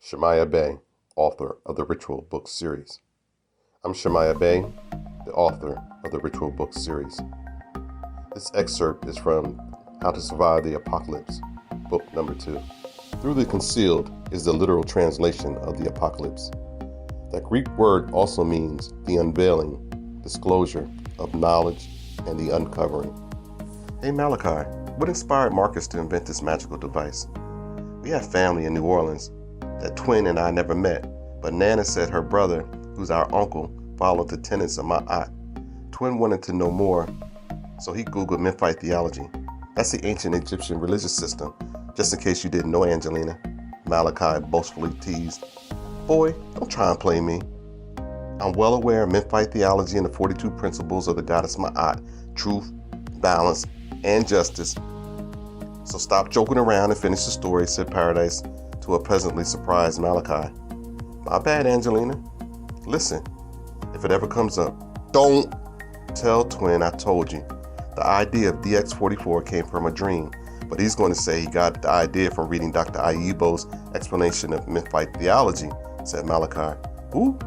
Shema'yah Bey, author of the Ritual Book Series. I'm Shema'yah Bey, the author of the Ritual Book Series. This excerpt is from How to Survive the Apocalypse, book number 2. Through the Concealed is the literal translation of the apocalypse. That Greek word also means the unveiling, disclosure of knowledge, and the uncovering. Hey Malachi, what inspired Marcus to invent this magical device? We have family in New Orleans that Twin and I never met, but Nana said her brother, who's our uncle, followed the tenets of my aunt. Twin wanted to know more, so he Googled Memphite theology. That's the ancient Egyptian religious system, just in case you didn't know, Angelina. Malachi boastfully teased. Boy, don't try and play me. I'm well aware of Memphite theology and the 42 principles of the goddess Ma'at, truth, balance, and justice. So stop joking around and finish the story, said Paradise to a pleasantly surprised Malachi. My bad, Angelina. Listen, if it ever comes up, don't tell Twin I told you. The idea of DX44 came from a dream, but he's going to say he got the idea from reading Dr. Ayibo's explanation of Memphite theology, said Malachi. Who?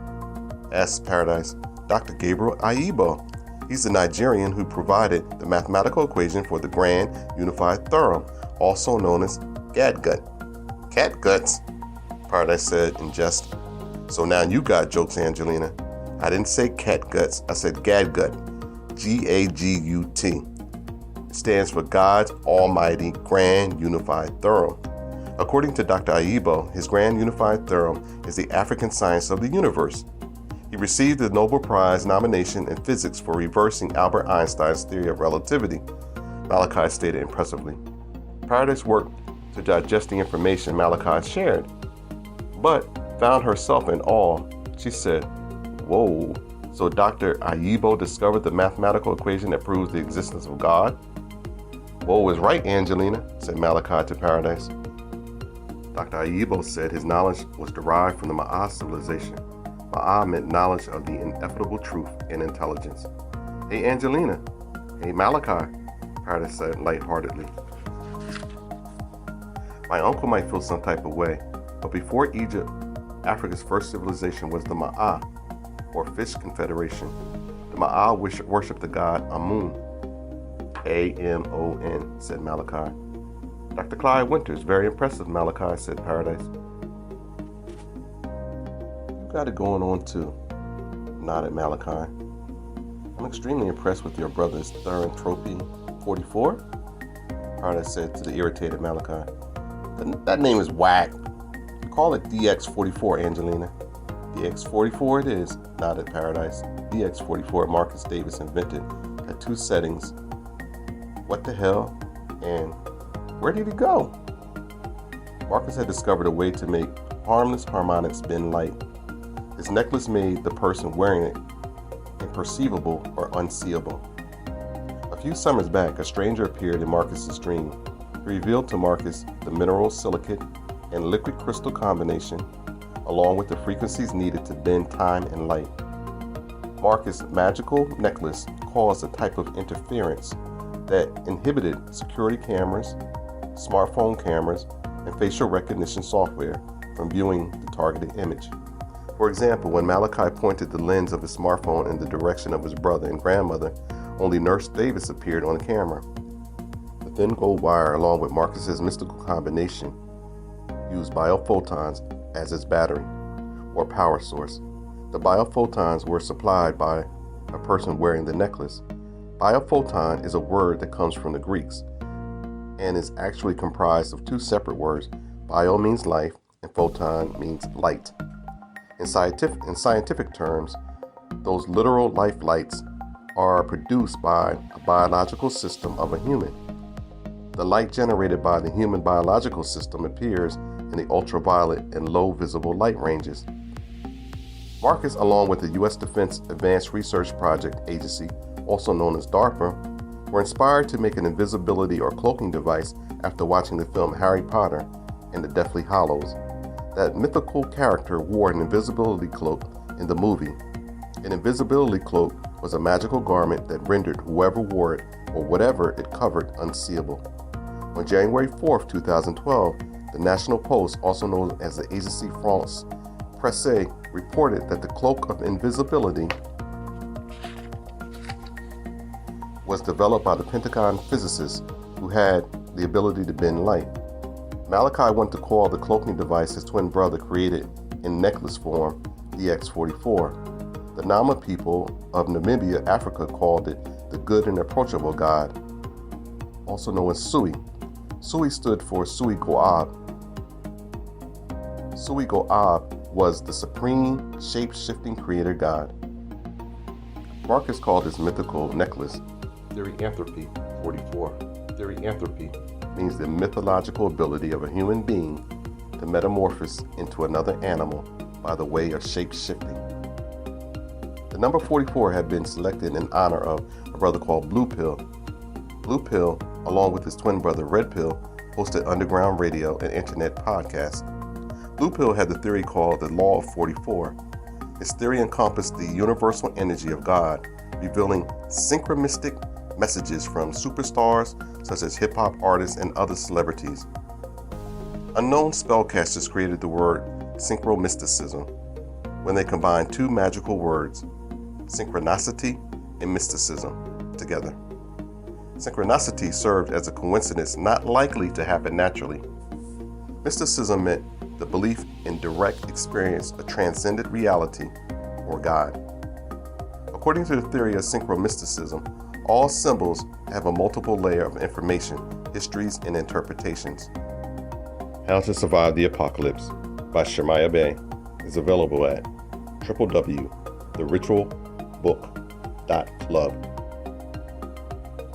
Asked Paradise. Dr. Gabriel Ayibo. He's the Nigerian who provided the mathematical equation for the grand unified theorem, also known as gadgut. Catguts, Paradise said in jest. So now you got jokes, Angelina. I didn't say catguts, I said gadgut. G-A-G-U-T. It stands for God's Almighty Grand Unified Theorem. According to Dr. Ayibo, his Grand Unified Theorem is the African science of the universe. He received the Nobel Prize nomination in physics for reversing Albert Einstein's theory of relativity, Malachi stated impressively. Paradise worked to digest the information Malachi shared, but found herself in awe. She said, Whoa, so Dr. Ayibo discovered the mathematical equation that proves the existence of God? Whoa is right, Angelina, said Malachi to Paradise. Dr. Ayibo said his knowledge was derived from the Ma'at civilization. Ma'at meant knowledge of the ineffable truth and intelligence. Hey, Angelina. Hey, Malachi, Paradise said lightheartedly. My uncle might feel some type of way, but before Egypt, Africa's first civilization was the Ma'at, or Fish Confederation. The Ma'at worshipped the god Amun. A-M-O-N, said Malachi. Dr. Clyde Winters, very impressive, Malachi, said Paradise. You got it going on too, nodded Malachi. I'm extremely impressed with your brother's Thorantropy 44, Paradise said to the irritated Malachi. That name is whack. Call it DX44, Angelina. DX44 it is, nodded Paradise. DX44 Marcus Davis invented had 2 settings. What the hell? And where did he go? Marcus had discovered a way to make harmless harmonics bend light. His necklace made the person wearing it imperceivable or unseeable. A few summers back, a stranger appeared in Marcus's dream. He revealed to Marcus the mineral silicate and liquid crystal combination, along with the frequencies needed to bend time and light. Marcus' magical necklace caused a type of interference that inhibited security cameras, smartphone cameras, and facial recognition software from viewing the targeted image. For example, when Malachi pointed the lens of his smartphone in the direction of his brother and grandmother, only Nurse Davis appeared on the camera. The thin gold wire, along with Marcus's mystical combination, used biophotons as its battery or power source. The biophotons were supplied by a person wearing the necklace. Biophoton is a word that comes from the Greeks and is actually comprised of 2 separate words. Bio means life and photon means light. In scientific terms, those literal life lights are produced by a biological system of a human. The light generated by the human biological system appears in the ultraviolet and low visible light ranges. Marcus, along with the U.S. Defense Advanced Research Project Agency, also known as DARPA, were inspired to make an invisibility or cloaking device after watching the film Harry Potter and the Deathly Hallows. That mythical character wore an invisibility cloak in the movie. An invisibility cloak was a magical garment that rendered whoever wore it or whatever it covered unseeable. On January 4, 2012, The National Post, also known as the Agence France Presse, reported that the cloak of invisibility was developed by the Pentagon physicists who had the ability to bend light. Malachi went to call the cloaking device his twin brother created in necklace form, DX44. The Nama people of Namibia, Africa, called it the Good and Approachable God, also known as Sui. Sui stood for Sui Goab. Sui Goab was the supreme shape-shifting creator god. Marcus called his mythical necklace Therianthropy 44. Therianthropy means the mythological ability of a human being to metamorphose into another animal by the way of shape-shifting. The number 44 had been selected in honor of a brother called Blue Pill. Blue Pill, along with his twin brother Red Pill, hosted underground radio and internet podcasts. Blue Pill had the theory called the Law of 44. His theory encompassed the universal energy of God, revealing synchronistic messages from superstars such as hip-hop artists and other celebrities. Unknown spellcasters created the word synchromysticism when they combined two magical words, synchronicity and mysticism, together. Synchronicity served as a coincidence not likely to happen naturally. Mysticism meant the belief in direct experience of transcendent reality or God. According to the theory of synchromysticism, all symbols have a multiple layer of information, histories, and interpretations. How to Survive the Apocalypse by Shema'yah Bey is available at www.theritualbook.club.